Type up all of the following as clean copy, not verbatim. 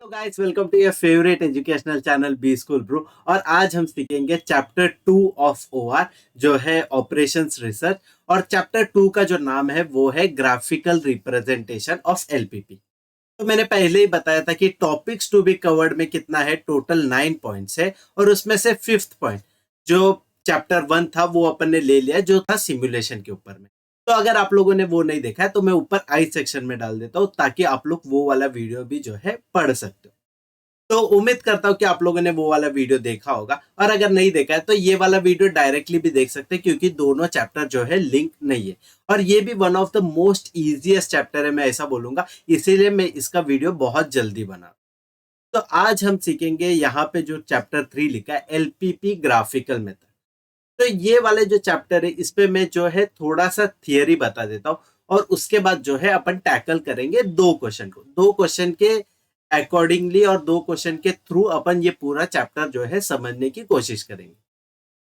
तो guys welcome to your favourite educational channel B school bro. और आज हम सीखेंगे चैप्टर 2 ऑफ ओआर जो है ऑपरेशंस रिसर्च। और चैप्टर 2 का जो नाम है वो है ग्राफिकल रिप्रेजेंटेशन ऑफ एलपीपी। तो मैंने पहले ही बताया था कि टॉपिक्स टू बी कवर्ड में कितना है, टोटल 9 पॉइंट्स है। और उसमें से फिफ्थ पॉइंट जो चैप्टर 1 था वो अपन ने ले लिया, जो था सिमुलेशन के ऊपर में। तो अगर आप लोगों ने वो नहीं देखा है तो मैं ऊपर आई सेक्शन में डाल देता हूँ ताकि आप लोग वो वाला वीडियो भी जो है पढ़ सकते हो। तो उम्मीद करता हूँ कि आप लोगों ने वो वाला वीडियो देखा होगा, और अगर नहीं देखा है तो ये वाला वीडियो डायरेक्टली भी देख सकते हैं क्योंकि दोनों चैप्टर जो है लिंक नहीं है। और ये भी one of the most easiest chapter है, मैं ऐसा बोलूंगा, इसीलिए मैं इसका वीडियो बहुत जल्दी बना। तो आज हम सीखेंगे यहाँ पे जो चैप्टर 3 लिखा है एलपीपी ग्राफिकल मेथड। तो ये वाले जो चैप्टर है इस पे मैं जो है थोड़ा सा थियरी बता देता हूँ, और उसके बाद जो है अपन टैकल करेंगे दो क्वेश्चन के अकॉर्डिंगली, और दो क्वेश्चन के थ्रू अपन ये पूरा चैप्टर जो है समझने की कोशिश करेंगे।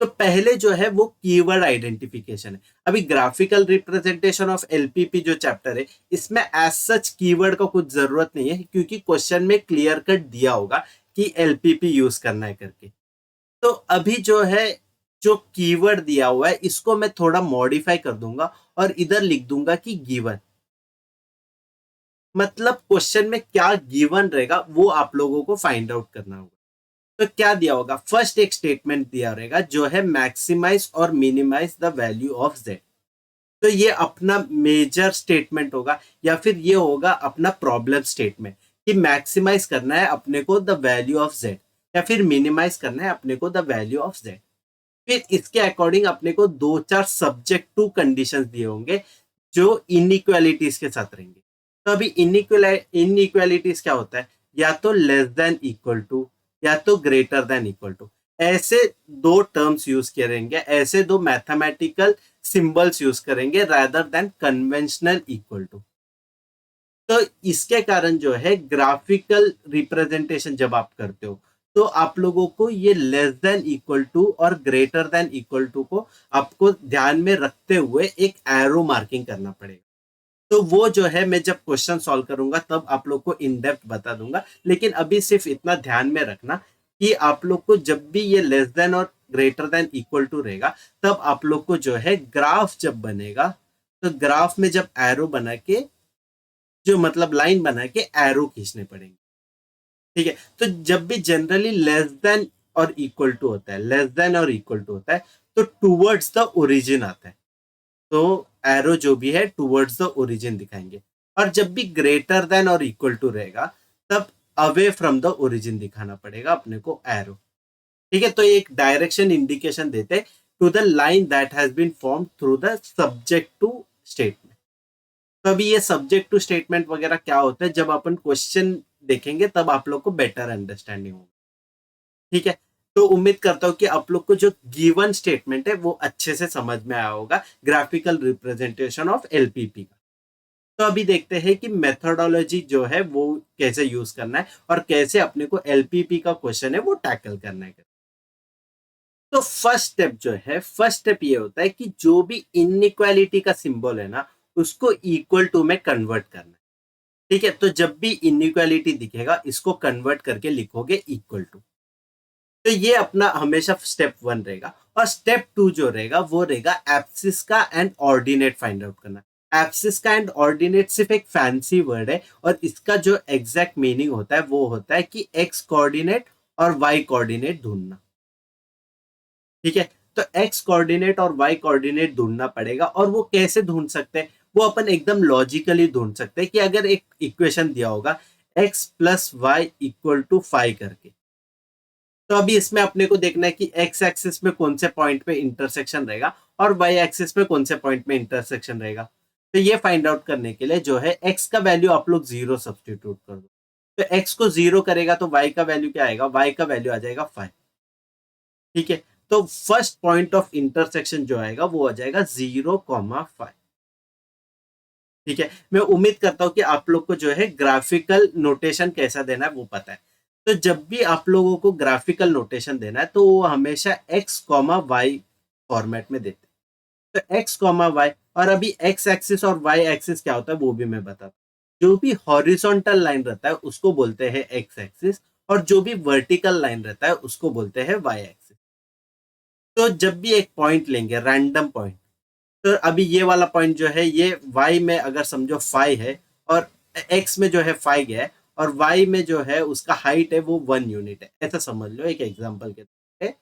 तो पहले जो है वो कीवर्ड आइडेंटिफिकेशन है। अभी ग्राफिकल रिप्रेजेंटेशन ऑफ एलपीपी जो चैप्टर है इसमें एज सच कीवर्ड का कुछ जरूरत नहीं है, क्योंकि क्वेश्चन में क्लियर कट दिया होगा कि एलपीपी यूज करना है करके। तो अभी जो है जो कीवर्ड दिया हुआ है इसको मैं थोड़ा मॉडिफाई कर दूंगा और इधर लिख दूंगा कि गिवन। मतलब क्वेश्चन में क्या गिवन रहेगा वो आप लोगों को फाइंड आउट करना होगा। तो क्या दिया होगा, फर्स्ट एक स्टेटमेंट दिया रहेगा जो है मैक्सिमाइज और minimise the value of Z. तो ये अपना मेजर स्टेटमेंट होगा, या फिर ये होगा अपना प्रॉब्लम स्टेटमेंट कि मैक्सिमाइज करना है अपने को द वैल्यू ऑफ जेड, या फिर मिनिमाइज करना है अपने को द वैल्यू ऑफ जेड। फिर इसके अकॉर्डिंग अपने को दो चार सब्जेक्ट टू कंडीशंस दिए होंगे जो इनइक्वालिटीज के साथ रहेंगे। तो अभी इनइक्वालिटीज क्या होता है, या तो लेस देन इक्वल टू या तो ग्रेटर देन इक्वल टू। ऐसे दो टर्म्स यूज करेंगे, ऐसे दो मैथमेटिकल सिंबल्स यूज करेंगे rather than conventional equal to. तो इसके कारण जो है ग्राफिकल रिप्रेजेंटेशन जब आप करते हो तो आप लोगों को ये लेस देन इक्वल टू और ग्रेटर देन इक्वल टू को आपको ध्यान में रखते हुए एक एरो मार्किंग करना पड़ेगा। तो वो जो है मैं जब क्वेश्चन सॉल्व करूंगा तब आप लोग को इन डेप्थ बता दूंगा, लेकिन अभी सिर्फ इतना ध्यान में रखना कि आप लोग को जब भी ये लेस देन और ग्रेटर देन इक्वल टू रहेगा तब आप लोग को जो है ग्राफ जब बनेगा तो ग्राफ में जब एरो बना के, जो मतलब लाइन बना के एरो खींचने पड़ेंगे। ठीक है, तो जब भी जनरली लेस देन और इक्वल टू होता है, लेस देन और इक्वल टू होता है तो टूवर्ड्स द ओरिजिन आता है। तो एरो जो भी है टूवर्ड्स द ओरिजिन दिखाएंगे। और जब भी ग्रेटर देन और इक्वल टू रहेगा तब अवे फ्रॉम द ओरिजिन दिखाना पड़ेगा अपने को एरो। ठीक है, तो एक डायरेक्शन इंडिकेशन देते to the line that has been form through the subject to statement. तो अभी ये सब्जेक्ट टू स्टेटमेंट वगैरह क्या होता है जब अपन क्वेश्चन देखेंगे तब आप लोग को बेटर अंडरस्टैंडिंग होगा। ठीक है, तो उम्मीद करता हूँ कि आप लोग को जो गिवन स्टेटमेंट है वो अच्छे से समझ में आया होगा, ग्राफिकल रिप्रेजेंटेशन ऑफ एलपीपी का। तो अभी देखते हैं कि मेथोडोलॉजी जो है वो कैसे यूज करना है और कैसे अपने को एलपीपी का क्वेश्चन है वो टैकल करना है। तो फर्स्ट स्टेप ये होता है कि जो भी इनइक्वालिटी का सिंबल है ना उसको इक्वल टू में कन्वर्ट करना है। ठीक है, तो जब भी इनइक्वालिटी दिखेगा इसको कन्वर्ट करके लिखोगे इक्वल टू। तो ये अपना हमेशा स्टेप 1 रहेगा। और स्टेप 2 जो रहेगा वो रहेगा एब्सिस का एंड ऑर्डिनेट फाइंड आउट करना। एब्सिस का एंड ऑर्डिनेट सिर्फ एक फैंसी वर्ड है, और इसका जो एग्जैक्ट मीनिंग होता है वो होता है कि एक्स कोऑर्डिनेट और वाई कोऑर्डिनेट ढूंढना। ठीक है, तो एक्स कोऑर्डिनेट और वाई कोऑर्डिनेट ढूंढना पड़ेगा। और वो कैसे ढूंढ सकते हैं, वो अपन एकदम लॉजिकली ढूंढ सकते हैं कि अगर एक इक्वेशन दिया होगा X plus Y equal to 5 करके, तो अभी इसमें अपने को देखना है कि एक्स एक्सिस में कौन से पॉइंट पे इंटरसेक्शन रहेगा और वाई एक्सिस में कौन से पॉइंट में इंटरसेक्शन रहेगा। तो ये फाइंड आउट करने के लिए जो है एक्स का वैल्यू आप लोग 0 सब्सटीट्यूट कर दो। तो एक्स को 0 करेगा तो वाई का वैल्यू क्या आएगा, वाई का वैल्यू आ जाएगा 5। ठीक है, तो फर्स्ट पॉइंट ऑफ इंटरसेक्शन जो आएगा वो आ जाएगा 0,5। ठीक है, मैं उम्मीद करता हूं कि आप लोग को जो है ग्राफिकल नोटेशन कैसा देना है वो पता है। तो जब भी आप लोगों को ग्राफिकल नोटेशन देना है तो वो हमेशा एक्स कॉमा वाई फॉर्मेट में देते हैं। तो एक्स कॉमा वाई, और अभी एक्स एक्सिस और वाई एक्सिस क्या होता है वो भी मैं बताता हूँ। जो भी हॉरिजॉन्टल लाइन रहता है उसको बोलते हैं एक्स एक्सिस, और जो भी वर्टिकल लाइन रहता है उसको बोलते हैं वाई एक्सिस। तो जब भी एक पॉइंट लेंगे रैंडम पॉइंट, तो अभी ये वाला पॉइंट जो है ये y में अगर समझो 5 है, और x में जो है 5 है, और y में जो है उसका हाइट है वो 1 यूनिट है, ऐसा समझ लो एक एग्जांपल के तौर पे।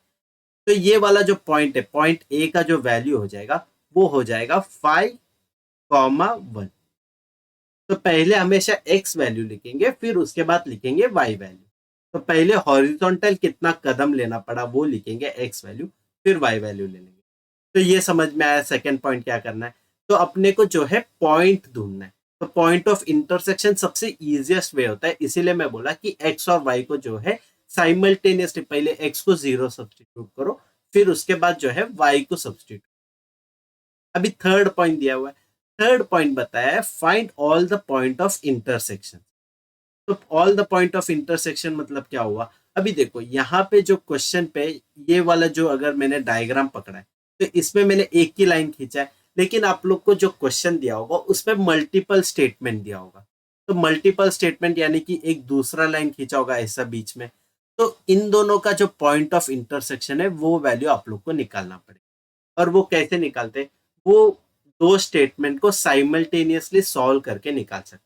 तो ये वाला जो पॉइंट है, पॉइंट ए का जो वैल्यू हो जाएगा वो हो जाएगा 5,1। तो पहले हमेशा x वैल्यू लिखेंगे, फिर उसके बाद लिखेंगे y वैल्यू। तो पहले हॉरिजॉन्टल कितना कदम लेना पड़ा वो लिखेंगे x वैल्यू, फिर y वैल्यू ले लेंगे। तो ये समझ में आया सेकंड पॉइंट क्या करना है। तो अपने को जो है पॉइंट ढूंढना है, तो पॉइंट ऑफ इंटरसेक्शन सबसे इजीएस्ट वे होता है, इसीलिए मैं बोला कि एक्स और वाई को जो है साइमल्टेनियसली पहले एक्स को 0 सब्सटीट्यूट करो, फिर उसके बाद जो है वाई को सब्सटीट्यूट। अभी थर्ड पॉइंट दिया हुआ है, थर्ड पॉइंट बताया है find all the point of intersection. तो all the point of intersection मतलब क्या हुआ। अभी देखो यहाँ पे जो क्वेश्चन पे ये वाला जो अगर मैंने डायग्राम पकड़ा है, तो इसमें मैंने एक ही लाइन खींचा है, लेकिन आप लोग को जो क्वेश्चन दिया होगा उसमें मल्टीपल स्टेटमेंट दिया होगा। तो मल्टीपल स्टेटमेंट यानी कि एक दूसरा लाइन खींचा होगा ऐसा बीच में। तो इन दोनों का जो पॉइंट ऑफ इंटरसेक्शन है वो वैल्यू आप लोग को निकालना पड़ेगा। और वो कैसे निकालते हैं, वो दो स्टेटमेंट को साइमल्टेनियसली सॉल्व करके निकाल सकते हैं।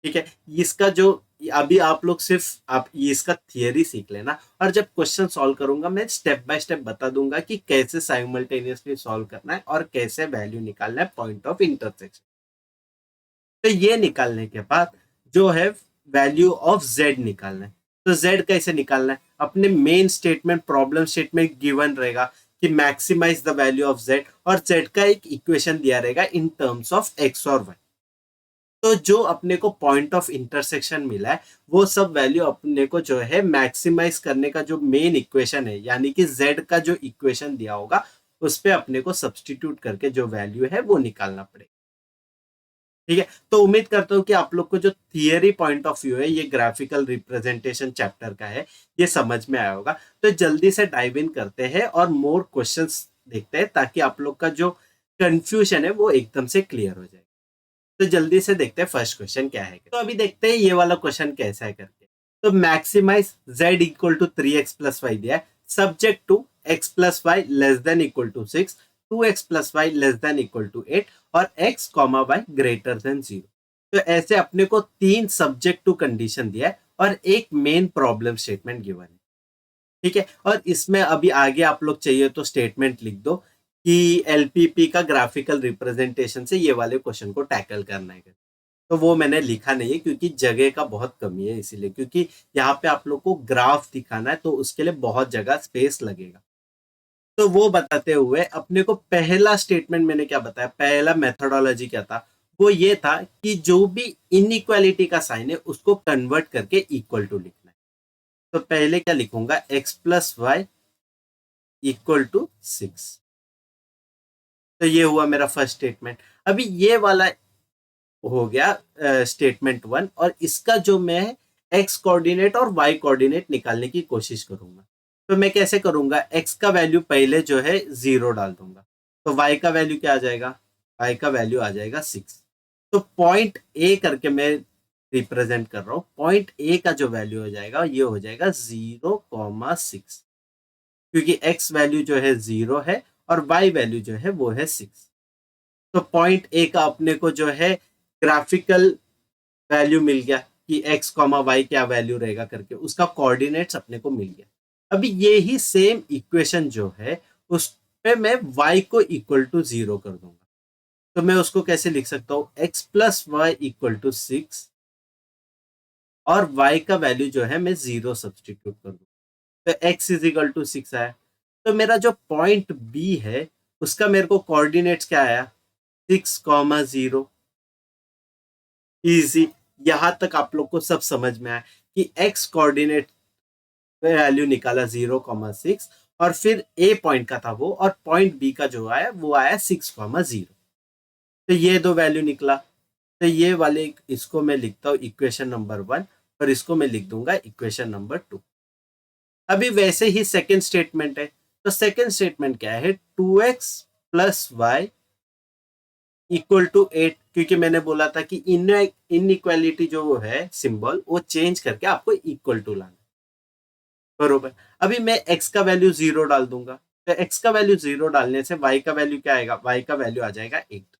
ठीक है, इसका जो अभी आप लोग सिर्फ आप इसका थियरी सीख लेना, और जब क्वेश्चन सॉल्व करूंगा मैं स्टेप बाय स्टेप बता दूंगा कि कैसे साइमल्टेनियसली सॉल्व करना है और कैसे वैल्यू निकालना है पॉइंट ऑफ इंटरसेक्शन। तो ये निकालने के बाद जो है वैल्यू ऑफ जेड निकालना है। तो जेड कैसे निकालना है, अपने main statement problem statement given रहेगा कि maximise the value of Z, और जेड का एक इक्वेशन दिया रहेगा इन टर्म्स ऑफ एक्स और वाई। तो जो अपने को पॉइंट ऑफ इंटरसेक्शन मिला है वो सब वैल्यू अपने को जो है मैक्सिमाइज करने का जो मेन इक्वेशन है, यानी कि z का जो इक्वेशन दिया होगा उस पे अपने को सब्सटीट्यूट करके जो वैल्यू है वो निकालना पड़ेगा। ठीक है, तो उम्मीद करता हूँ कि आप लोग को जो थियरी पॉइंट ऑफ व्यू है ये ग्राफिकल रिप्रेजेंटेशन चैप्टर का है ये समझ में आया होगा। तो जल्दी से डाइव इन करते हैं और मोर क्वेश्चंस देखते हैं, ताकि आप लोग का जो कंफ्यूजन है वो एकदम से क्लियर हो जाए। तो जल्दी से देखते हैं फर्स्ट क्वेश्चन क्या है। तो अभी देखते हैं ये वाला क्वेश्चन कैसा है करके। तो maximise z equal to 3x plus Y दिया है, subject to x plus Y less than equal to 6, 2x plus Y less than equal to 8, और x comma Y greater than 0। तो ऐसे अपने को तीन सब्जेक्ट टू कंडीशन दिया है और एक मेन प्रॉब्लम स्टेटमेंट गिवन है। ठीक है, और इसमें अभी आगे आप लोग चाहिए तो स्टेटमेंट लिख दो कि एलपीपी का ग्राफिकल रिप्रेजेंटेशन से ये वाले क्वेश्चन को टैकल करना है। तो वो मैंने लिखा नहीं है क्योंकि जगह का बहुत कमी है, इसीलिए, क्योंकि यहाँ पे आप लोग को ग्राफ दिखाना है तो उसके लिए बहुत जगह स्पेस लगेगा। तो वो बताते हुए अपने को पहला स्टेटमेंट मैंने क्या बताया, पहला मेथोडोलॉजी क्या था, वो ये था कि जो भी इनइक्वालिटी का साइन है उसको कन्वर्ट करके इक्वल टू लिखना है। तो पहले क्या लिखूंगा, X plus Y equal to 6। तो ये हुआ मेरा फर्स्ट स्टेटमेंट। अभी ये वाला हो गया स्टेटमेंट वन, और इसका जो मैं एक्स कोऑर्डिनेट और वाई कोऑर्डिनेट निकालने की कोशिश करूंगा। तो मैं कैसे करूंगा, एक्स का वैल्यू पहले जो है 0 डाल दूंगा, तो वाई का वैल्यू क्या आ जाएगा, वाई का वैल्यू आ जाएगा 6। तो पॉइंट ए करके मैं रिप्रेजेंट कर रहा हूँ, पॉइंट ए का जो वैल्यू हो जाएगा ये हो जाएगा 0,6, क्योंकि एक्स वैल्यू जो है 0 है और वाई वैल्यू जो है वो है 6। तो पॉइंट ए का अपने को जो है ग्राफिकल वैल्यू मिल गया कि एक्स कॉमा वाई क्या वैल्यू रहेगा करके, उसका कोऑर्डिनेट्स अपने को मिल गया। अभी ये ही सेम इक्वेशन जो है उस पे मैं y को इक्वल टू 0 कर दूंगा। तो मैं उसको कैसे लिख सकता हूँ, x plus Y equal to 6, और y का वैल्यू जो है मैं 0 सब्सटीट्यूट कर दूंगा। तो x इज इक्वल टू 6 आया। तो मेरा जो पॉइंट b है उसका मेरे को कोऑर्डिनेट्स क्या आया, 6,0। इजी, यहां तक आप लोग को सब समझ में आया कि x कोऑर्डिनेट वैल्यू निकाला 0,6, और फिर ए पॉइंट का था वो, और पॉइंट बी का जो आया वो आया 6,0। तो ये दो वैल्यू निकला। तो ये वाले इसको मैं लिखता हूँ इक्वेशन नंबर 1, और इसको मैं लिख दूंगा इक्वेशन नंबर 2। अभी वैसे ही सेकेंड स्टेटमेंट है। तो सेकेंड स्टेटमेंट क्या है, 2x plus Y equal to 8, क्योंकि मैंने बोला था कि इनइक्वालिटी जो वो है सिंबल वो चेंज करके आपको इक्वल टू लाना, बरोबर। अभी मैं x का वैल्यू 0 डाल दूंगा, तो x का वैल्यू 0 डालने से y का वैल्यू क्या आएगा, y का वैल्यू आ जाएगा 8,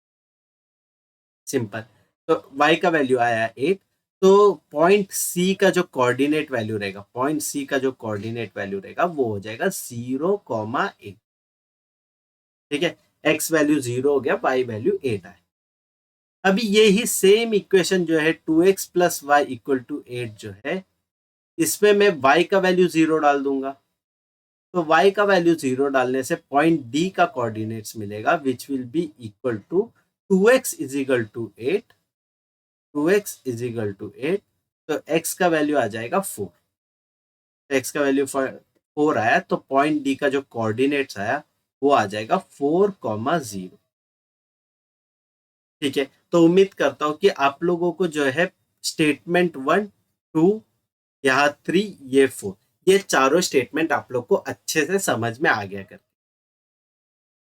सिंपल। तो y का वैल्यू आया 8, तो पॉइंट C का जो कोऑर्डिनेट वैल्यू रहेगा, पॉइंट C का जो कोऑर्डिनेट वैल्यू रहेगा वो हो जाएगा 0,8, ठीक है। x वैल्यू 0 हो गया, y वैल्यू 8 आया। अभी यही सेम इक्वेशन जो है 2x plus Y equal to 8 जो है, इसमें मैं y का वैल्यू 0 डाल दूंगा, तो y का वैल्यू 0 डालने से पॉइंट D का कोऑर्डिनेट्स मिलेगा which will be equal to 2x is equal to 8, 2x is equal to 8, तो x का वैल्यू आ जाएगा 4, तो x का वैल्यू 4 आया, तो पॉइंट D का जो कोऑर्डिनेट्स आया वो आ जाएगा 4,0, ठीक है। तो उम्मीद करता हूं कि आप लोगों को जो है स्टेटमेंट 1, 2, यहाँ 3, ये 4, ये चारों स्टेटमेंट आप लोग को अच्छे से समझ में आ गया कर,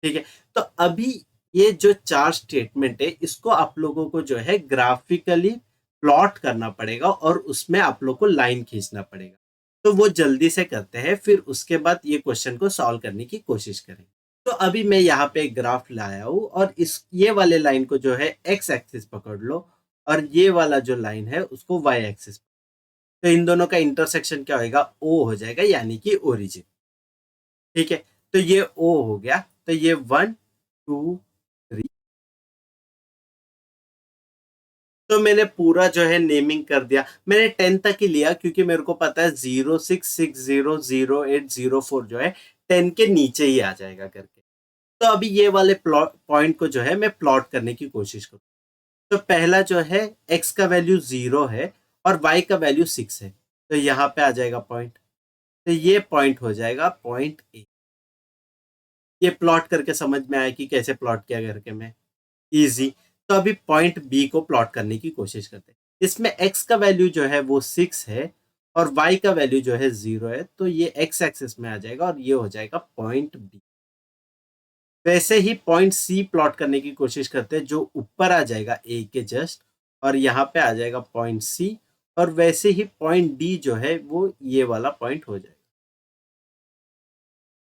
ठीक है। तो अभी ये जो चार स्टेटमेंट है इसको आप लोगों को जो है ग्राफिकली प्लॉट करना पड़ेगा और उसमें आप लोग को लाइन खींचना पड़ेगा। तो वो जल्दी से करते हैं, फिर उसके बाद ये क्वेश्चन को सॉल्व करने की कोशिश करें। तो अभी मैं यहाँ पे एक ग्राफ लाया हूँ और इस ये वाले लाइन को जो है एक्स एक्सिस पकड़ लो और ये वाला जो लाइन है उसको वाई एक्सिस। तो इन दोनों का इंटरसेक्शन क्या होगा, ओ हो जाएगा, यानी कि ओरिजिन, ठीक है। तो ये ओ हो गया, तो ये 1, 2, 3, तो मैंने पूरा जो है नेमिंग कर दिया। मैंने 10 तक ही लिया क्योंकि मेरे को पता है 06600804 जो है 10 के नीचे ही आ जाएगा करके। तो अभी ये वाले प्लॉट पॉइंट को जो है मैं प्लॉट करने की कोशिश करूँ। तो पहला जो है x का वैल्यू 0 है और y का वैल्यू 6 है, तो यहाँ पे आ जाएगा पॉइंट, तो ये पॉइंट हो जाएगा पॉइंट ए। ये प्लॉट करके समझ में आया कि कैसे प्लॉट किया करके मैं, इजी। तो अभी पॉइंट बी को प्लॉट करने की कोशिश करते हैं। इसमें x का वैल्यू जो है वो 6 है और y का वैल्यू जो है 0 है, तो ये x एक्सिस में आ जाएगा और ये हो जाएगा पॉइंट बी। वैसे ही पॉइंट सी प्लॉट करने की कोशिश करते हैं, जो ऊपर आ जाएगा ए के जस्ट और यहाँ पे आ जाएगा पॉइंट सी, और वैसे ही पॉइंट डी जो है वो ये वाला पॉइंट हो जाएगा।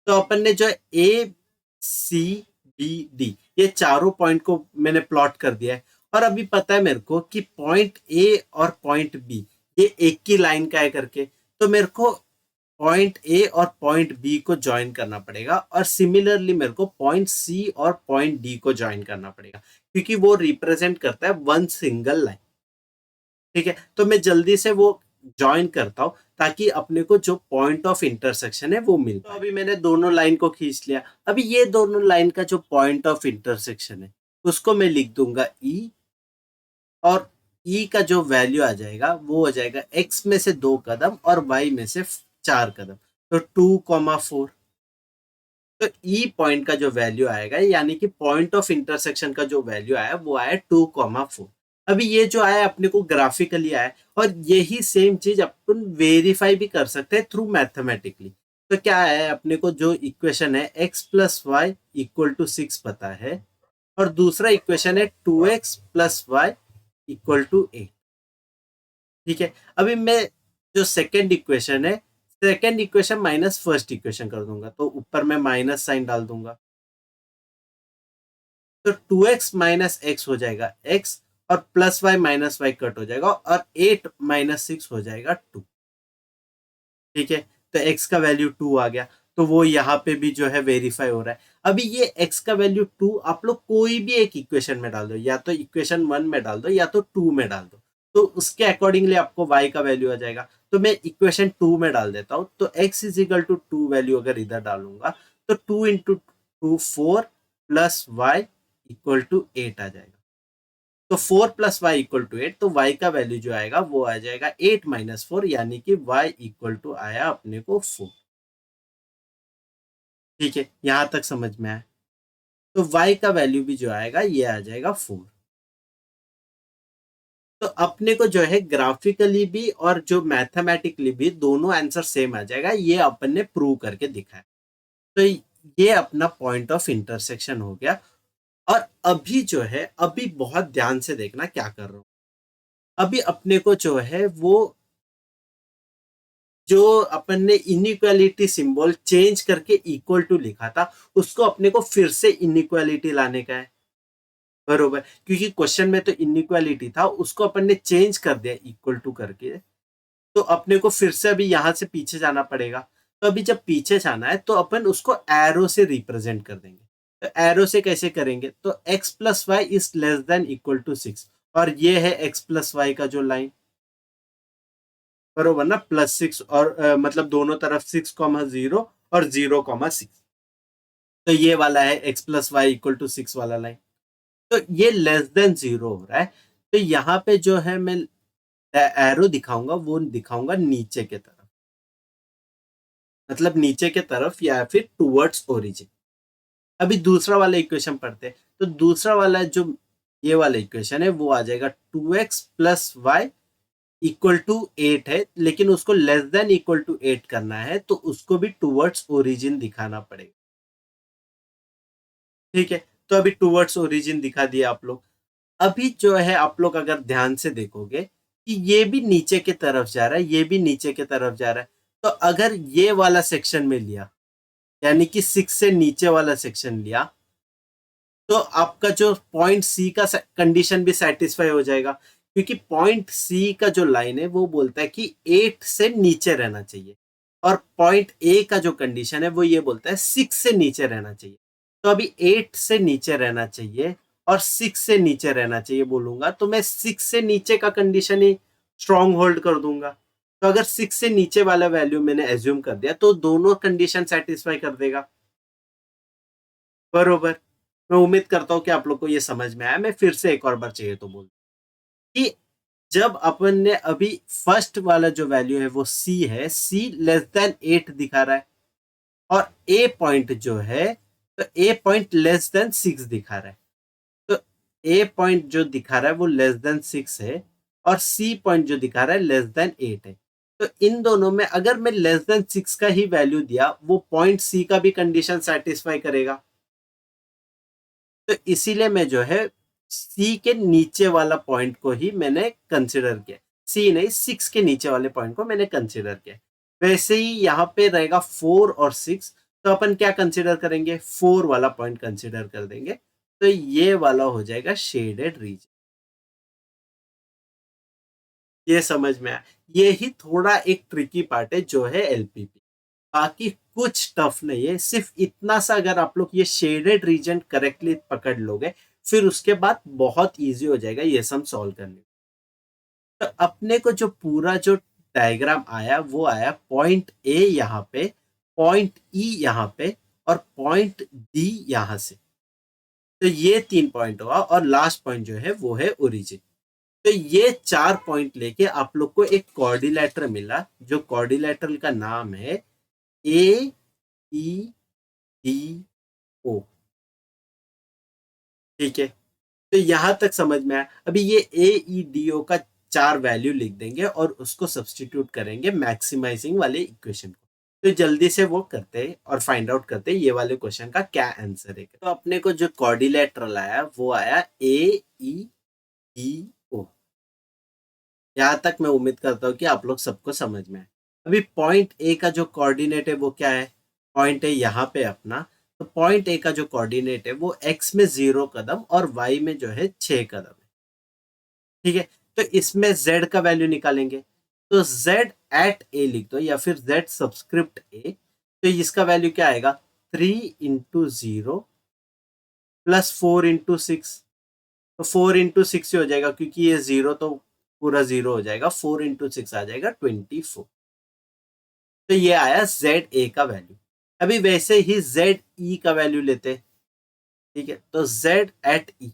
तो अपन ने जो ए सी बी डी ये चारों पॉइंट को मैंने प्लॉट कर दिया है, और अभी पता है मेरे को कि पॉइंट ए और पॉइंट बी ये एक ही लाइन का है करके, तो मेरे को पॉइंट ए और पॉइंट बी को ज्वाइन करना पड़ेगा, और सिमिलरली मेरे को पॉइंट सी और पॉइंट डी को ज्वाइन करना पड़ेगा, क्योंकि वो रिप्रेजेंट करता है वन सिंगल लाइन, ठीक है। तो मैं जल्दी से वो ज्वाइन करता हूँ ताकि अपने को जो पॉइंट ऑफ इंटरसेक्शन है वो मिल पाए। तो अभी मैंने दोनों लाइन को खींच लिया। अभी ये दोनों लाइन का जो पॉइंट ऑफ इंटरसेक्शन है उसको मैं लिख दूंगा ई, और ई का जो वैल्यू आ जाएगा वो हो जाएगा एक्स में से 2 कदम और वाई में से 4 कदम, तो 2,4। तो ई पॉइंट का जो वैल्यू आएगा, यानी कि पॉइंट ऑफ इंटरसेक्शन का जो वैल्यू आया वो आया 2,4। अभी ये जो आया अपने को ग्राफिकली आया, और यही सेम चीज अपन वेरीफाई भी कर सकते हैं थ्रू मैथमेटिकली। तो क्या है, अपने को जो इक्वेशन है x plus Y equal to 6 पता है, और दूसरा इक्वेशन है 2x plus Y equal to 8, ठीक है। अभी मैं जो सेकेंड इक्वेशन है, second equation minus first equation कर दूंगा, तो ऊपर मैं माइनस साइन डाल दूंगा, तो 2x माइनस एक्स हो जाएगा x, और plus Y minus Y cut हो जाएगा, और 8 माइनस 6 हो जाएगा 2, ठीक है। तो x का वैल्यू 2 आ गया, तो वो यहाँ पे भी जो है वेरीफाई हो रहा है। अभी ये x का वैल्यू 2 आप लोग कोई भी एक इक्वेशन में डाल दो, या तो इक्वेशन 1 में डाल दो या तो 2 में डाल दो, तो उसके अकॉर्डिंगली आपको y का वैल्यू आ जाएगा। तो मैं इक्वेशन 2 में डाल देता हूँ, तो x is equal to 2 value अगर इधर डालूंगा तो 2 into 2 4 plus Y equal to 8 आ जाएगा। तो 4 प्लस वाई इक्वल टू 8, तो y का वैल्यू जो आएगा वो आ जाएगा 8 माइनस 4, यानी कि y इक्वल टू आया अपने को 4, ठीक है। यहां तक समझ में आया। तो y का वैल्यू भी जो आएगा ये आ जाएगा 4। तो अपने को जो है ग्राफिकली भी और जो मैथमेटिकली भी दोनों आंसर सेम आ जाएगा, ये अपन ने प्रूव करके दिखाया। तो ये अपना पॉइंट ऑफ इंटरसेक्शन हो गया। और अभी जो है, अभी बहुत ध्यान से देखना क्या कर रहा हूँ। अभी अपने को जो है वो, जो अपन ने इनइक्वालिटी सिंबल चेंज करके इक्वल टू लिखा था, उसको अपने को फिर से इनइक्वालिटी लाने का है, बरोबर। क्योंकि क्वेश्चन में तो इनइक्वालिटी था, उसको अपन ने चेंज कर दिया इक्वल टू करके। तो अपने को फिर से अभी यहां से पीछे जाना पड़ेगा। तो अभी जब पीछे जाना है तो अपन उसको एरो से रिप्रेजेंट कर देंगे। तो एरो से कैसे करेंगे, तो x plus Y is less than equal to 6, और ये है x प्लस वाई का जो लाइन, बरोबर ना, +6, और मतलब दोनों तरफ 6,0 और 0,6। तो ये वाला है x plus Y equal to 6 वाला लाइन। तो ये लेस देन 0 हो रहा है। तो यहाँ पे जो है मैं एरो दिखाऊंगा, वो दिखाऊंगा नीचे के तरफ, मतलब नीचे के तरफ या फिर टूवर्ड्स ओरिजिन। अभी दूसरा वाला इक्वेशन पढ़ते हैं। तो दूसरा वाला जो ये वाला इक्वेशन है वो आ जाएगा 2x plus Y equal to 8 है, लेकिन उसको लेस देन इक्वल टू 8 करना है, तो उसको भी टूवर्ड्स ओरिजिन दिखाना पड़ेगा। ठीक है, तो अभी टूवर्ड्स ओरिजिन दिखा दिया आप लोग। अभी जो है आप लोग अगर ध्यान से देखोगे कि ये भी नीचे की तरफ जा रहा है, ये भी नीचे की तरफ जा रहा है। तो अगर ये वाला सेक्शन में लिया, यानी कि 6 से नीचे वाला सेक्शन लिया, तो आपका जो पॉइंट सी का कंडीशन भी सेटिस्फाई हो जाएगा। क्योंकि पॉइंट सी का जो लाइन है वो बोलता है कि 8 से नीचे रहना चाहिए, और पॉइंट ए का जो कंडीशन है वो ये बोलता है 6 से नीचे रहना चाहिए। तो अभी 8 से नीचे रहना चाहिए और 6 से नीचे रहना चाहिए बोलूंगा, तो मैं 6 से नीचे का कंडीशन ही स्ट्रॉन्ग होल्ड कर दूंगा। तो अगर 6 से नीचे वाला वैल्यू मैंने एज्यूम कर दिया तो दोनों कंडीशन सेटिस्फाई कर देगा, बरोबर। मैं उम्मीद करता हूँ कि आप लोग को ये समझ में आया। मैं फिर से एक और बार चाहिए तो बोल कि जब अपन ने अभी फर्स्ट वाला जो वैल्यू है वो सी है, सी लेस देन 8 दिखा रहा है, और ए पॉइंट जो है, तो ए पॉइंट लेस देन 6 दिखा रहा है। तो ए पॉइंट जो दिखा रहा है वो लेस देन 6 है, और सी पॉइंट जो दिखा रहा है लेस देन 8 है। तो इन दोनों में अगर मैं लेस देन 6 का ही वैल्यू दिया, वो पॉइंट सी का भी कंडीशन सेटिस्फाई करेगा। तो इसीलिए मैं जो है सी के नीचे वाला पॉइंट को ही मैंने कंसिडर किया, सी नहीं, 6 के नीचे वाले पॉइंट को मैंने कंसिडर किया। वैसे ही यहाँ पे रहेगा 4 और 6, तो अपन क्या कंसिडर करेंगे, 4 वाला पॉइंट कंसिडर कर देंगे। तो ये वाला हो जाएगा शेडेड रीजन। ये समझ में आया। ये ही थोड़ा एक ट्रिकी पार्ट है जो है एलपीपी, बाकी कुछ टफ नहीं है। सिर्फ इतना सा अगर आप लोग ये शेडेड रीजन करेक्टली पकड़ लोगे, फिर उसके बाद बहुत इजी हो जाएगा ये सम सॉल्व करने। तो अपने को जो पूरा जो डायग्राम आया वो आया पॉइंट ए यहाँ पे, पॉइंट ई यहाँ पे, और पॉइंट डी यहाँ से। तो ये 3 पॉइंट हुआ, और लास्ट पॉइंट जो है वो है ओरिजिन। तो ये 4 पॉइंट लेके आप लोग को एक कोऑर्डिनेटर मिला, जो कोऑर्डिनेटर का नाम है ए ई डी ओ। ठीक है, तो यहां तक समझ में आया। अभी ये ए ई डी ओ का 4 वैल्यू लिख देंगे और उसको सब्सटीट्यूट करेंगे मैक्सिमाइजिंग वाले इक्वेशन को। तो जल्दी से वो करते हैं और फाइंड आउट करते हैं ये वाले क्वेश्चन का क्या आंसर है। तो अपने को जो कोऑर्डिनेटर आया वो आया ए ई डी ओ। यहाँ तक मैं उम्मीद करता हूँ कि आप लोग सबको समझ में आए। अभी पॉइंट ए का जो कोऑर्डिनेट है वो क्या है, पॉइंट ए यहाँ पे अपना। तो पॉइंट ए का जो कोऑर्डिनेट है वो एक्स में 0 कदम और वाई में जो है 6 कदम है। ठीक है, तो इसमें जेड का वैल्यू निकालेंगे। तो जेड एट ए लिख दो, या फिर जेड सब्सक्रिप्ट ए। तो इसका वैल्यू क्या आएगा, 3 × 0 + 4 × 6। तो 4 × 6 ही हो जाएगा, क्योंकि ये 0 तो पूरा 0 हो जाएगा। 4 × 6 आ जाएगा 24। तो ये आया जेड ए का वैल्यू। अभी वैसे ही जेड ई का वैल्यू लेते। ठीक है, तो जेड एट ई।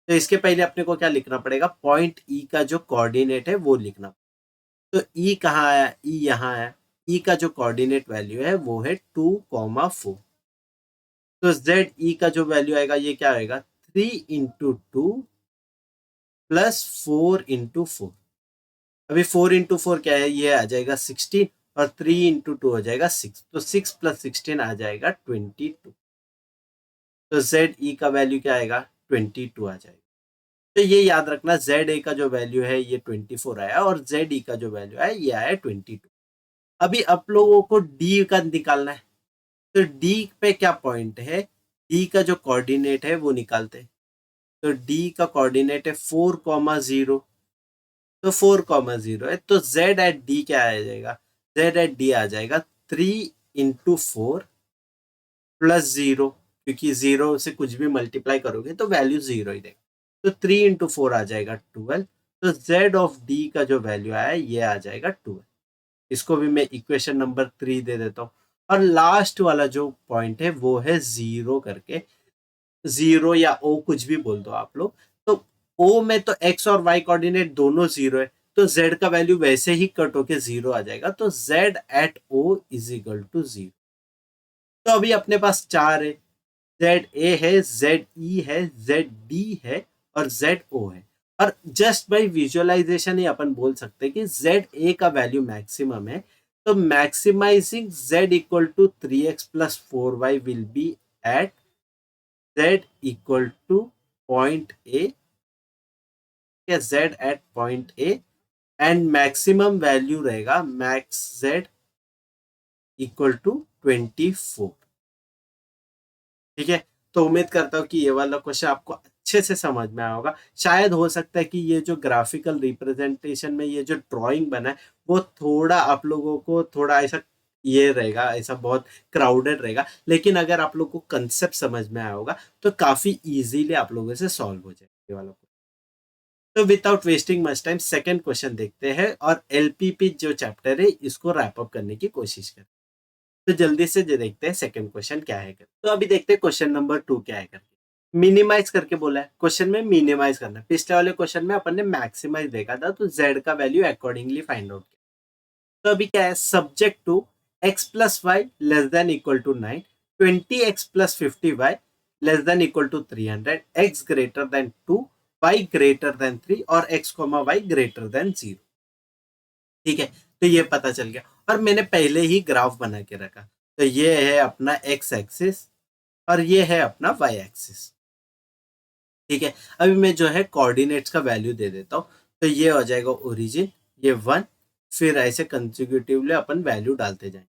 तो इसके पहले अपने को क्या लिखना पड़ेगा, पॉइंट ई का जो कोऑर्डिनेट है वो लिखना। तो ई कहाँ आया, ई यहाँ आया। ई का जो कोऑर्डिनेट वैल्यू है वो है 2,4। तो जेड ई का जो वैल्यू आएगा ये क्या आएगा, 3 × 2 + 4 × 4। अभी 4 × 4 क्या है, ये आ जाएगा 16, और 3 × 2 हो जाएगा 6। तो 6 + 16 आ जाएगा 22। तो जेड ई का वैल्यू क्या आएगा 22 आ जाएगा। तो ये याद रखना जेड ए का जो वैल्यू है ये 24 आया और जेड ई का जो वैल्यू है ये आया 22। अभी आप लोगों को डी का निकालना है। तो डी पे क्या पॉइंट है, डी का जो कोऑर्डिनेट है वो निकालते हैं। तो डी का कोऑर्डिनेट है 4,0। तो 4,0 है तो जेड एट डी क्या आ जाएगा, जेड एट डी आ जाएगा 3 × 4 प्लस 0, क्योंकि 0 से कुछ भी मल्टीप्लाई करोगे तो वैल्यू 0 ही देगा। तो 3 × 4 आ जाएगा 12। तो जेड ऑफ डी का जो वैल्यू आया ये आ जाएगा 12। इसको भी मैं इक्वेशन नंबर 3 दे देता हूँ। और लास्ट वाला जो पॉइंट है वो है 0 करके, 0 या ओ कुछ भी बोल दो आप लोग। तो ओ में तो एक्स और वाई कोऑर्डिनेट दोनों 0 है, तो जेड का वैल्यू वैसे ही कट होके 0 आ जाएगा। तो Z at O is equal to 0। तो अभी अपने पास चार है, जेड ए है, जेड ई है, जेड डी है और जेड ओ है। और जस्ट बाय विजुअलाइजेशन ही अपन बोल सकते हैं कि जेड ए का वैल्यू मैक्सिमम है। तो maximising Z equal to 3x plus 4y will be at z equal to point A, या z at point A, and maximum value रहेगा मैक्स z इक्वल टू 24। ठीक है। तो उम्मीद करता हूँ कि ये वाला क्वेश्चन आपको अच्छे से समझ में आया होगा। शायद हो सकता है कि ये जो ग्राफिकल रिप्रेजेंटेशन में ये जो ड्राइंग बना है वो थोड़ा आप लोगों को थोड़ा ऐसा ये रहेगा, ऐसा बहुत क्राउडेड रहेगा, लेकिन अगर आप लोग को कंसेप्ट समझ में आया होगा तो काफी इजीली आप लोगों से सॉल्व हो जाएगा ये वाला। तो without wasting much time second question देखते हैं और एलपीपी जो चैप्टर है इसको रैप अप करने की कोशिश करें। तो जल्दी से देखते हैं सेकंड क्वेश्चन क्या है। तो अभी देखते हैं क्वेश्चन नंबर 2 क्या है करके। मिनिमाइज करके बोला है, क्वेश्चन में मिनिमाइज करना है। पिछले वाले क्वेश्चन में अपन ने मैक्सिमाइज देखा था, तो जेड का वैल्यू अकॉर्डिंगली फाइंड आउट किया। तो अभी क्या है, subject to X plus Y less than equal to 9, 20x plus 50y less than equal to 300, x greater than 2, y greater than 3 और x comma y greater than 0। ठीक है। तो ये पता चल गया और मैंने पहले ही ग्राफ बना के रखा। तो ये है अपना x एक्सिस और ये है अपना y एक्सिस। ठीक है। अभी मैं जो है कोऑर्डिनेट्स का वैल्यू दे देता हूँ। तो ये हो जाएगा ओरिजिन, ये 1, फिर ऐसे कंसेक्यूटिवली अपन वैल्यू डालते जाएंगे।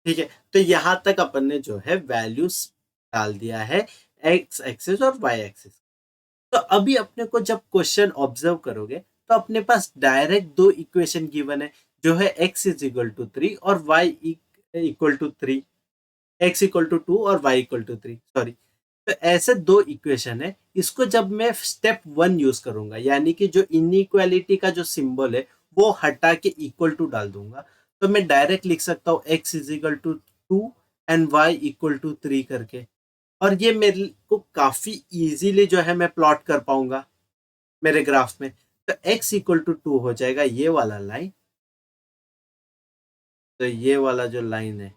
ठीक है। तो यहां तक अपन ने जो है वैल्यूज डाल दिया है एक्स एक्सिस और वाई एक्सिस। तो अभी अपने को जब क्वेश्चन ऑब्जर्व करोगे तो अपने पास डायरेक्ट दो इक्वेशन गिवन है, जो है x इज इक्वल टू 3 और y equal to 3, x equal to 2 और y इक्वल टू 3, सॉरी। तो ऐसे दो इक्वेशन है। इसको जब मैं स्टेप 1 यूज करूंगा, यानी कि जो इनइक्वालिटी का जो सिंबल है वो हटा के इक्वल टू डाल दूंगा, तो मैं डायरेक्ट लिख सकता हूँ x is equal to 2 and y equal to 3 करके। और ये मेरे को काफी इजीली जो है मैं प्लॉट कर पाऊंगा मेरे ग्राफ में। तो x इक्वल टू 2 हो जाएगा ये वाला लाइन। तो ये वाला जो लाइन है,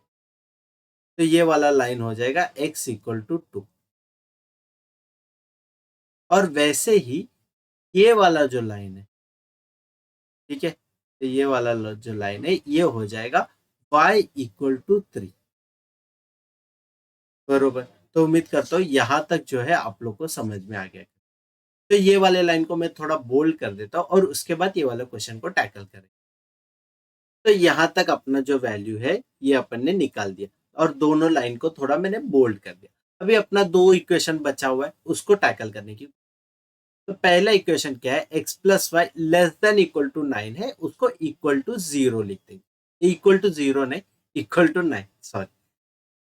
तो ये वाला लाइन हो जाएगा x इक्वल टू 2। और वैसे ही ये वाला जो लाइन है, ठीक है, तो ये वाला जो लाइन है ये हो जाएगा y इक्वल टू 3। बरोबर। तो उम्मीद करता हूँ यहां तक जो है आप लोग को समझ में आ गया। तो ये वाले लाइन को मैं थोड़ा बोल्ड कर देता हूँ और उसके बाद ये वाले क्वेश्चन को टैकल करें। तो यहां तक अपना जो वैल्यू है ये अपन ने निकाल दिया और दोनों लाइन को थोड़ा मैंने बोल्ड कर दिया। अभी अपना दो इक्वेशन बचा हुआ है उसको टैकल करने की। तो पहला इक्वेशन क्या है, x plus Y less than equal to 9 है, उसको इक्वल टू 0 लिख देंगे। इक्वल टू 0 नहीं, इक्वल टू 9, सॉरी।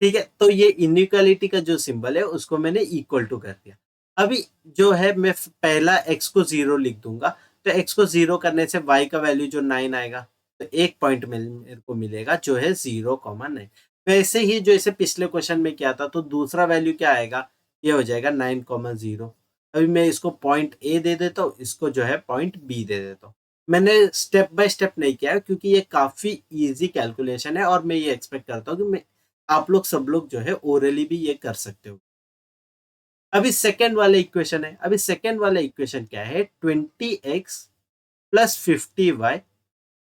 ठीक है। तो ये इनइक्वालिटी का जो सिंबल है उसको मैंने इक्वल टू कर दिया। अभी जो है मैं पहला x को 0 लिख दूंगा। तो x को 0 करने से y का वैल्यू जो 9 आएगा, तो एक पॉइंट मेरे को मिलेगा जो है 0,9। वैसे ही जो इसे पिछले क्वेश्चन में किया था, तो दूसरा वैल्यू क्या आएगा, ये हो जाएगा 9,0। अभी मैं इसको पॉइंट ए दे देता हूँ, इसको जो है पॉइंट बी दे देता हूँ। मैंने स्टेप बाय स्टेप नहीं किया है क्योंकि ये काफी इजी कैलकुलेशन है और मैं ये एक्सपेक्ट करता हूँ कि मैं आप लोग सब लोग जो है ओरली भी ये कर सकते हो। अभी सेकेंड वाले इक्वेशन है, अभी सेकेंड वाला इक्वेशन क्या है, 20x plus 50y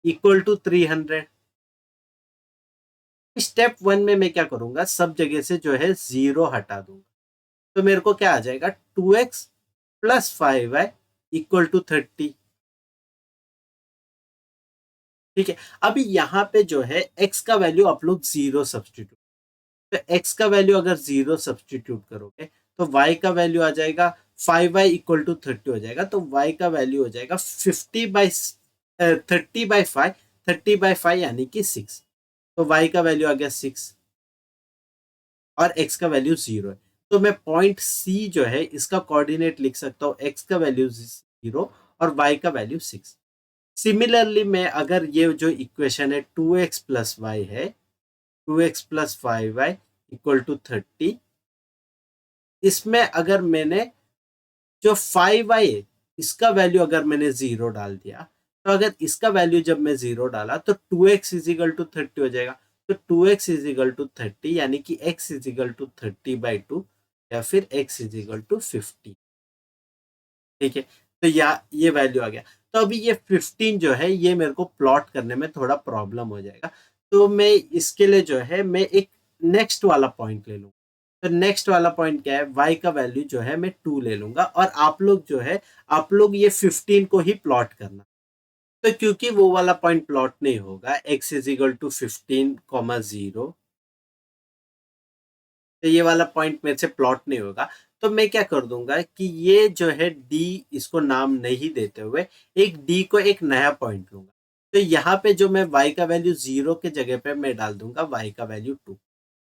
equal to 300। Step one में मैं क्या करूंगा, सब जगह से जो है जीरो हटा दूंगा, तो मेरे को क्या आ जाएगा, 2x plus 5y equal to 30। ठीक है, अभी यहाँ पे जो है x का वैल्यू आप लोग जीरो सब्सटीट्यूट, तो x का वैल्यू अगर जीरो सब्सटीट्यूट करोगे तो y का वैल्यू आ जाएगा 5y इक्वल टू 30 हो जाएगा, तो y का वैल्यू हो जाएगा 30/5, 30/5 यानी कि 6, तो y का वैल्यू आ गया 6 और x का वैल्यू जीरो है। तो मैं पॉइंट C जो है इसका कोऑर्डिनेट लिख सकता हूँ, x का वैल्यू जीरो और y का वैल्यू 6। सिमिलरली मैं अगर ये जो इक्वेशन है 2x प्लस वाई है, 2x plus 5y equal to 30, इसमें अगर मैंने जो 5y है इसका वैल्यू अगर मैंने जीरो डाल दिया, तो अगर इसका वैल्यू जब मैं जीरो डाला तो 2x इज इक्वल टू 30 हो जाएगा, तो 2x इज इक्वल टू 30 यानी कि x इज इक्वल टू 30/2 या फिर x इज इक्वल टू 50। ठीक है, तो या ये वैल्यू आ गया। तो अभी ये 15 जो है ये मेरे को प्लॉट करने में थोड़ा प्रॉब्लम हो जाएगा, तो मैं इसके लिए जो है मैं एक नेक्स्ट वाला पॉइंट ले लूंगा। तो नेक्स्ट वाला पॉइंट क्या है, y का वैल्यू जो है मैं 2 ले लूंगा और आप लोग जो है आप लोग ये 15 को ही प्लॉट करना। तो क्योंकि वो वाला पॉइंट प्लॉट नहीं होगा, x इज इक्वल टू 15,0, तो ये वाला पॉइंट मेरे से प्लॉट नहीं होगा, तो मैं क्या कर दूंगा कि ये जो है डी, इसको नाम नहीं देते हुए एक डी को एक नया पॉइंट लूंगा। तो यहाँ पे जो मैं y का वैल्यू जीरो के जगह पे मैं डाल दूंगा y का वैल्यू 2,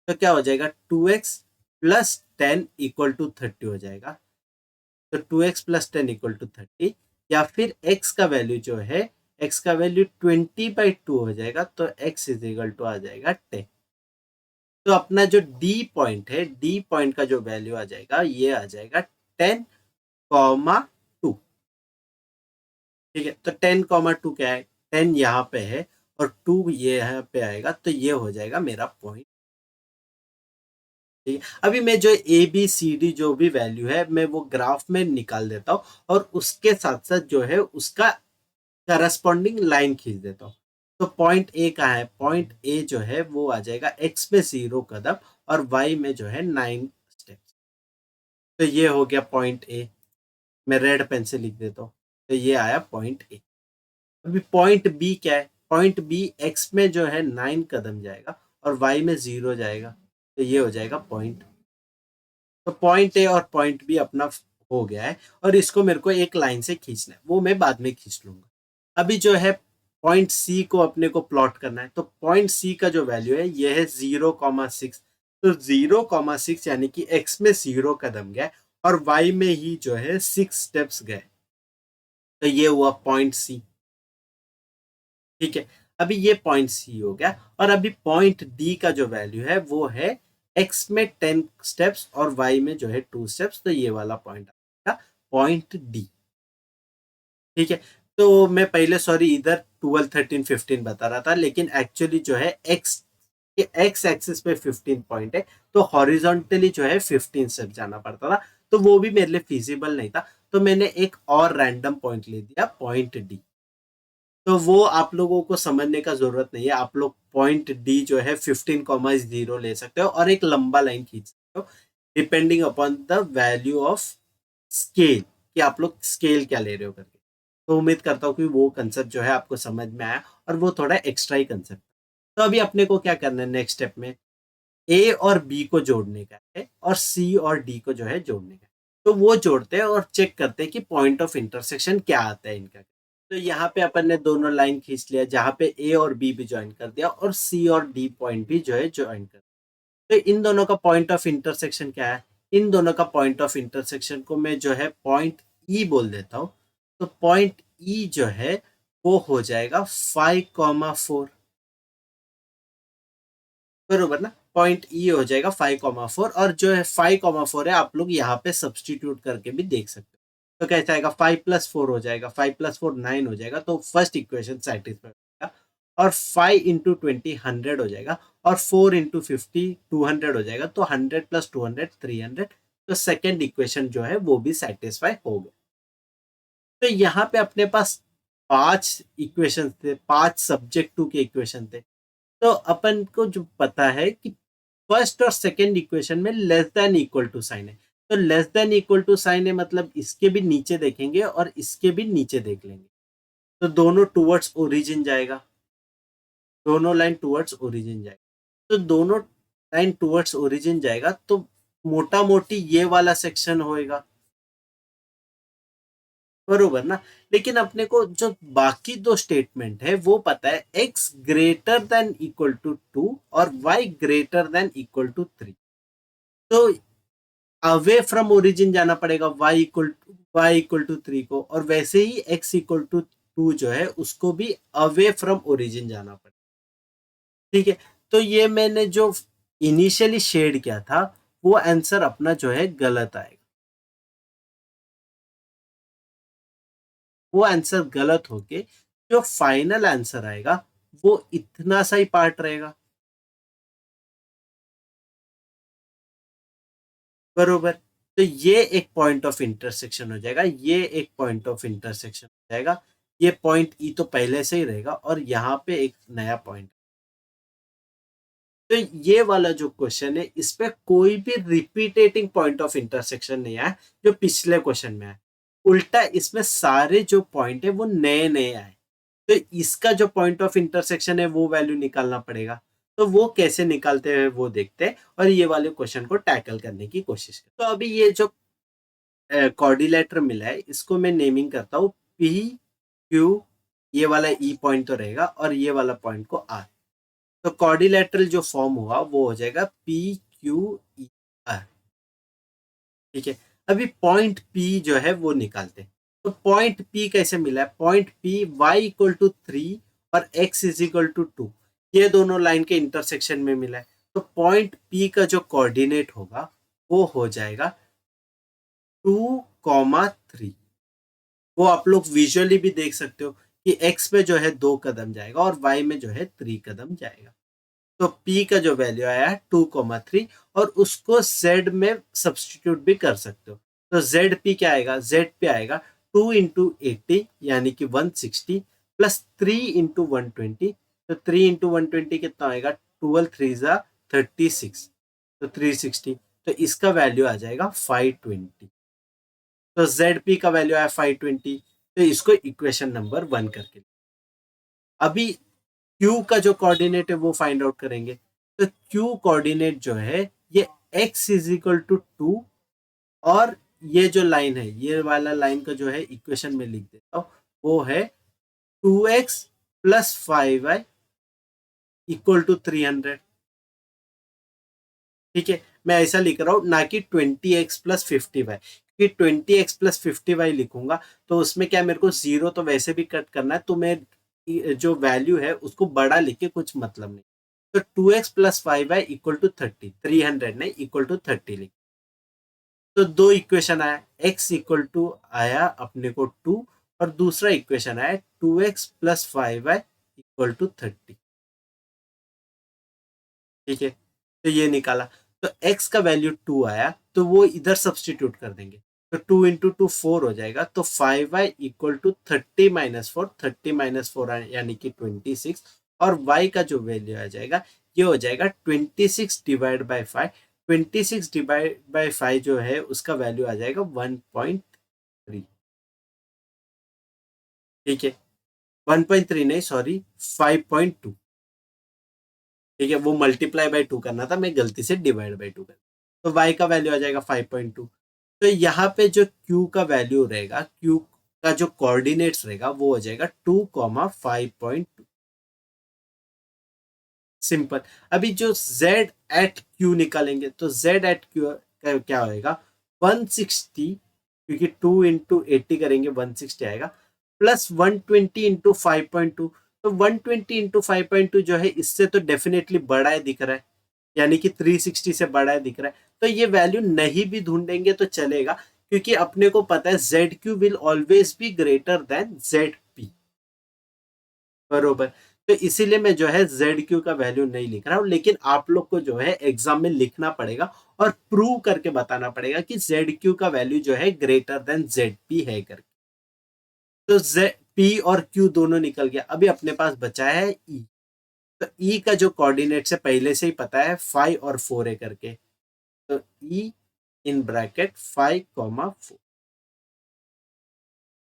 तो क्या हो जाएगा 2x प्लस 10 इक्वल टू 30 हो जाएगा। तो 2x प्लस 10 इक्वल टू 30, या फिर x का वैल्यू जो है, x का वैल्यू 20/2 हो जाएगा, तो x इज इक्वल टू आ जाएगा 10। तो अपना जो डी पॉइंट है, डी पॉइंट का जो वैल्यू आ जाएगा ये आ जाएगा 10,2। ठीक है, तो 10,2 क्या है, 10 यहाँ पे है और 2 ये यहाँ पे आएगा, तो ये हो जाएगा मेरा पॉइंट। ठीक है, अभी मैं जो ए बी सी डी जो भी वैल्यू है मैं वो ग्राफ में निकाल देता हूँ और उसके साथ साथ जो है उसका करस्पॉन्डिंग लाइन खींच देता हूँ। तो पॉइंट ए कहाँ है, पॉइंट ए जो है वो आ जाएगा एक्स में 0 कदम और वाई में जो है 9 स्टेप्स। तो ये हो गया पॉइंट ए, मैं रेड पेन से लिख देता हूँ, तो ये आया पॉइंट ए। अभी पॉइंट बी क्या है, पॉइंट बी एक्स में जो है 9 कदम जाएगा और वाई में 0 जाएगा, तो ये हो जाएगा पॉइंट। तो पॉइंट ए और पॉइंट बी अपना हो गया है और इसको मेरे को एक लाइन से खींचना है, वो मैं बाद में खींच लूंगा। अभी जो है पॉइंट सी को अपने को प्लॉट करना है, तो पॉइंट सी का जो वैल्यू है ये है 0,6। तो 0,6 यानी कि एक्स में 0 कदम गए और वाई में ही जो है 6 स्टेप्स गए, तो ये हुआ पॉइंट सी। ठीक है, अभी ये पॉइंट सी हो गया और अभी पॉइंट डी का जो वैल्यू है वो है एक्स में 10 स्टेप्स और वाई में जो है 2 स्टेप्स, तो ये वाला पॉइंट आएगा पॉइंट डी। ठीक है, तो मैं पहले सॉरी इधर 12, 13, 15 बता रहा था, लेकिन एक्चुअली जो है एक्स एक्सिस पे 15 पॉइंट है, तो हॉरिजॉन्टली जो है 15 स्टेप जाना पड़ता था, तो वो भी मेरे लिए फिजिबल नहीं था, तो मैंने एक और रैंडम पॉइंट ले दिया पॉइंट डी। तो वो आप लोगों को समझने का जरूरत नहीं है, आप लोग पॉइंट डी जो है 15,0 ले सकते हो और एक लंबा लाइन खींच सकते हो depending upon the value of scale, कि आप लोग स्केल क्या ले रहे हो करके। तो उम्मीद करता हूँ कि वो कंसेप्ट जो है आपको समझ में आया और वो थोड़ा एक्स्ट्रा ही कंसेप्ट। तो अभी अपने को क्या करना है, नेक्स्ट स्टेप में ए और बी को जोड़ने का है और सी और डी को जो है जोड़ने का है। तो वो जोड़ते हैं और चेक करते हैं कि पॉइंट ऑफ इंटरसेक्शन क्या आता है इनका। तो यहाँ पे अपन ने दोनों लाइन खींच लिया, जहाँ पे ए और बी भी ज्वाइन कर दिया और सी और डी पॉइंट भी जो है ज्वाइन कर दिया। तो इन दोनों का पॉइंट ऑफ इंटरसेक्शन क्या है, इन दोनों का पॉइंट ऑफ इंटरसेक्शन को मैं जो है पॉइंट ई बोल देता हूँ। तो पॉइंट ई जो है वो हो जाएगा 5,4, बरोबर ना, पॉइंट ई हो जाएगा 5,4 और जो है 5,4 है आप लोग यहाँ पे सब्सटीट्यूट करके भी देख सकते हो। तो कैसा आएगा, 5 + 4 हो जाएगा, 5 + 4 9 हो जाएगा, तो फर्स्ट इक्वेशन सेटिस्फाई होगा। और 5 इंटू 20 100 हो जाएगा, और 4 इंटू 50 200 हो जाएगा, तो 100 प्लस 200 300। तो सेकेंड इक्वेशन जो है वो भी सेटिस्फाई हो गया। तो यहाँ पे अपने पास 5 इक्वेशन थे, 5 सब्जेक्ट टू के इक्वेशन थे। तो अपन को जो पता है कि फर्स्ट और सेकेंड इक्वेशन में less than equal to sign है, तो less than equal to sign है मतलब इसके भी नीचे देखेंगे और इसके भी नीचे देख लेंगे, तो दोनों टुवर्ड्स ओरिजिन जाएगा, दोनों लाइन टुवर्ड्स ओरिजिन जाएगा। तो दोनों लाइन टुवर्ड्स ओरिजिन जाएगा तो मोटा मोटी ये वाला सेक्शन होएगा, बरोबर ना। लेकिन अपने को जो बाकी दो स्टेटमेंट है वो पता है, x greater than equal to 2 और y greater than equal to 3। तो अवे फ्रॉम ओरिजिन जाना पड़ेगा y इक्वल टू 3 को, और वैसे ही x इक्वल टू 2 जो है उसको भी अवे फ्रॉम ओरिजिन जाना पड़ेगा। ठीक है, तो ये मैंने जो इनिशियली शेड किया था वो आंसर अपना जो है गलत आएगा, वो आंसर गलत होके जो फाइनल आंसर आएगा वो इतना सा ही पार्ट रहेगा, बरोबर। तो ये एक पॉइंट ऑफ इंटरसेक्शन हो जाएगा, ये एक पॉइंट ऑफ इंटरसेक्शन हो जाएगा, ये पॉइंट ई तो पहले से ही रहेगा और यहाँ पे एक नया पॉइंट। तो ये वाला जो क्वेश्चन है इस पे कोई भी रिपीटेटिंग पॉइंट ऑफ इंटरसेक्शन नहीं आया जो पिछले क्वेश्चन में आया, उल्टा इसमें सारे जो पॉइंट है वो नए नए आए। तो इसका जो पॉइंट ऑफ इंटरसेक्शन है वो वैल्यू निकालना पड़ेगा, तो वो कैसे निकालते हैं वो देखते हैं और ये वाले क्वेश्चन को टैकल करने की कोशिश करते हैं। तो अभी ये जो कोऑर्डिनेटर मिला है इसको मैं नेमिंग करता हूँ पी क्यू, ये वाला ई पॉइंट तो रहेगा और ये वाला पॉइंट को आर। तो कोऑर्डिनेटर जो फॉर्म हुआ वो हो जाएगा पी क्यू ई आर। ठीक है, अभी पॉइंट पी जो है वो निकालते हैं। तो पॉइंट पी कैसे मिला है, point P Y equal to 3 और एक्स इज इक्वल टू 2, ये दोनों लाइन के इंटरसेक्शन में मिला है। तो पॉइंट पी का जो कोऑर्डिनेट होगा वो हो जाएगा 2,3। वो आप लोग विजुअली भी देख सकते हो कि एक्स पे जो है 2 कदम जाएगा और वाई में जो है 3 कदम जाएगा। तो P का जो वैल्यू आया है 2,3, और उसको Z में सब्सटीट्यूट भी कर सकते हो। तो ZP क्या आएगा, ZP आएगा 2 इंटू 80 यानी कि 160 प्लस 3 इंटू 120। तो 3 इंटू 120 कितना आएगा, 12 3 जा 36, तो 360। तो इसका वैल्यू आ जाएगा 520। तो ZP का वैल्यू आया 520, तो इसको इक्वेशन नंबर 1 करके अभी क्यू का जो कोऑर्डिनेट है वो फाइंड आउट करेंगे। तो क्यू कोऑर्डिनेट जो है ये x इज इक्वल टू 2, और ये जो लाइन है ये वाला लाइन का जो है इक्वेशन में लिख देता हूँ, वो है 2x plus 5y equal to 300। ठीक है, मैं ऐसा लिख रहा हूँ ना कि 20x प्लस 50y, कि 20x प्लस 50y लिखूंगा तो उसमें क्या मेरे को जीरो तो वैसे भी कट करना है, तो मैं जो वैल्यू है उसको बड़ा लिख के कुछ मतलब नहीं। तो 2x plus 5y equal to 30, 300 नहीं इक्वल टू 30 लिख। तो दो इक्वेशन आया, x इक्वल टू आया अपने को 2, और दूसरा इक्वेशन आया 2x plus 5y equal to 30। ठीक है, तो ये निकाला। तो x का वैल्यू 2 आया तो वो इधर सब्सटीट्यूट कर देंगे, तो 2 इंटू 2 4 हो जाएगा, तो 5y equal to 30 minus 4, 30 minus 4 यानी कि 26, और y का जो वैल्यू आ जाएगा ये हो जाएगा 26 डिवाइड बाई 5। 26 डिवाइड बाई 5 जो है उसका वैल्यू आ जाएगा 1.3। ठीक है, 1.3 नहीं सॉरी 5.2। ठीक है, वो मल्टीप्लाई बाय 2 करना था, मैं गलती से डिवाइड बाय 2 कर, तो y का वैल्यू आ जाएगा 5.2। तो यहाँ पे जो q का वैल्यू रहेगा, q का जो कोऑर्डिनेट्स रहेगा वो हो जाएगा 2,5.2। सिंपल। अभी जो z एट q निकालेंगे तो z एट q का क्या होएगा 160, क्योंकि 2 इंटू 80 करेंगे 160 आएगा, प्लस 120 इंटू 5.2। तो 120 इंटू 5.2 जो है इससे तो डेफिनेटली बड़ा है दिख रहा है, यानी कि 360 से बड़ा है दिख रहा है। तो ये वैल्यू नहीं भी ढूंढेंगे तो चलेगा, क्योंकि अपने को पता है ZQ will always be greater than ZP, बरोबर। तो इसीलिए मैं जो है जेड क्यू का वैल्यू नहीं लिख रहा हूं, लेकिन आप लोग को जो है एग्जाम में लिखना पड़ेगा और प्रूव करके बताना पड़ेगा कि जेड क्यू का वैल्यू जो है ग्रेटर देन जेड पी है करके। तो जेड पी और क्यू दोनों निकल गया, अभी अपने पास बचा है ई। तो ई का जो कोऑर्डिनेट से पहले से ही पता है 5 और 4 है करके, तो ई इन ब्रैकेट 5, 4।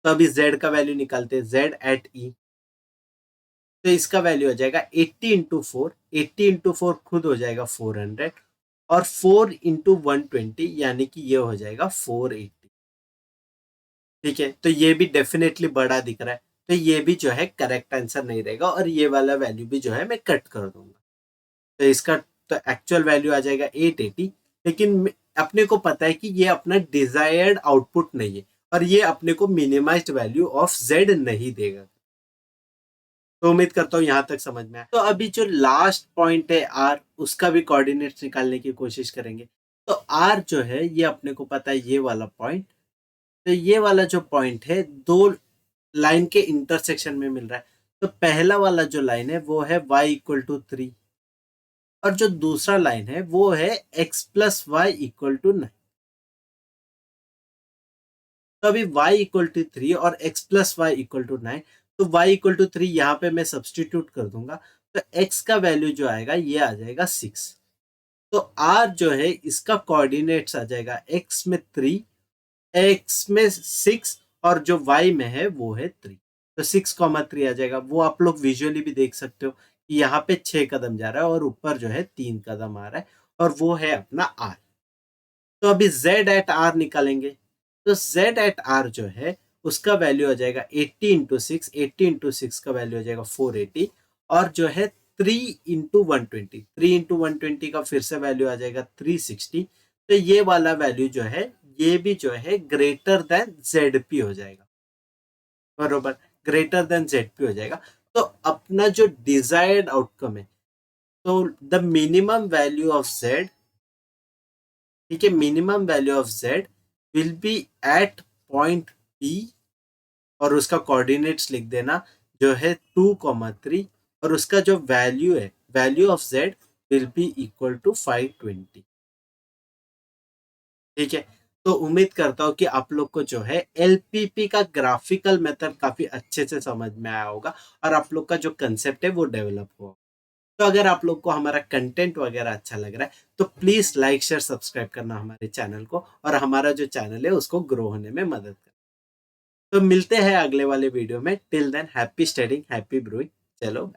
तो अभी z का वैल्यू निकालते हैं, z एट ई। तो इसका वैल्यू हो जाएगा 80 × 4, 80 × 4 खुद हो जाएगा 400, और 4 × 120 यानी कि ये हो जाएगा 480। ठीक है, तो ये भी डेफिनेटली बड़ा दिख रहा है, तो ये भी जो है करेक्ट आंसर नहीं रहेगा, और ये वाला वैल्यू भी जो है मैं कट कर दूंगा। तो इसका तो एक्चुअल वैल्यू आ जाएगा 880, लेकिन अपने को पता है कि ये अपना डिजायर्ड आउटपुट नहीं है, और ये अपने को मिनिमाइज्ड वैल्यू ऑफ z नहीं देगा। तो उम्मीद करता हूँ यहाँ तक समझ में आया। तो अभी जो लास्ट पॉइंट है आर, उसका भी कोऑर्डिनेट्स निकालने की कोशिश करेंगे। तो आर जो है ये अपने को पता है ये वाला पॉइंट, तो ये वाला जो पॉइंट है दो लाइन के इंटरसेक्शन में मिल रहा है। तो पहला वाला जो लाइन है वो है y = 3, और जो दूसरा लाइन है वो है x + y = 9। तो अभी y = 3 और x + y = 9, तो y = 3 यहाँ पे मैं सब्सटीट्यूट कर दूंगा, तो x का वैल्यू जो आएगा ये आ जाएगा 6। तो r जो है इसका कोऑर्डिनेट्स आ जाएगा x में 3, x में 6, और जो y में है वो है 3। तो 6, 3 आ जाएगा। वो आप लोग विजुअली भी देख सकते हो कि यहाँ पे 6 कदम जा रहा है और ऊपर जो है 3 कदम आ रहा है, और वो है अपना r। तो अभी z एट r निकालेंगे। तो z एट r जो है उसका वैल्यू आ जाएगा 80 × 6, 80 × 6 का वैल्यू आ जाएगा 480, और जो है 3 × 120, 3 × 120 का फिर से वैल्यू आ जाएगा 360। तो ये वाला वैल्यू जो है ये भी जो है ग्रेटर देन ZP हो जाएगा, बरोबर, ग्रेटर देन ZP हो जाएगा। तो अपना जो डिजायर्ड आउटकम है, तो the minimum value of Z, ठीक है, minimum value of z will be at point P, और उसका कोऑर्डिनेट्स लिख देना जो है 2, 3, और उसका जो वैल्यू है, value of z will be equal to 520। ठीक है, तो उम्मीद करता हूँ कि आप लोग को जो है एलपीपी का ग्राफिकल मेथड काफी अच्छे से समझ में आया होगा, और आप लोग का जो कंसेप्ट है वो डेवलप हुआ। तो अगर आप लोग को हमारा कंटेंट वगैरह अच्छा लग रहा है तो प्लीज लाइक शेयर सब्सक्राइब करना हमारे चैनल को, और हमारा जो चैनल है उसको ग्रो होने में मदद करना। तो मिलते हैं अगले वाले वीडियो में। Till than happy studying, happy brewing. चलो।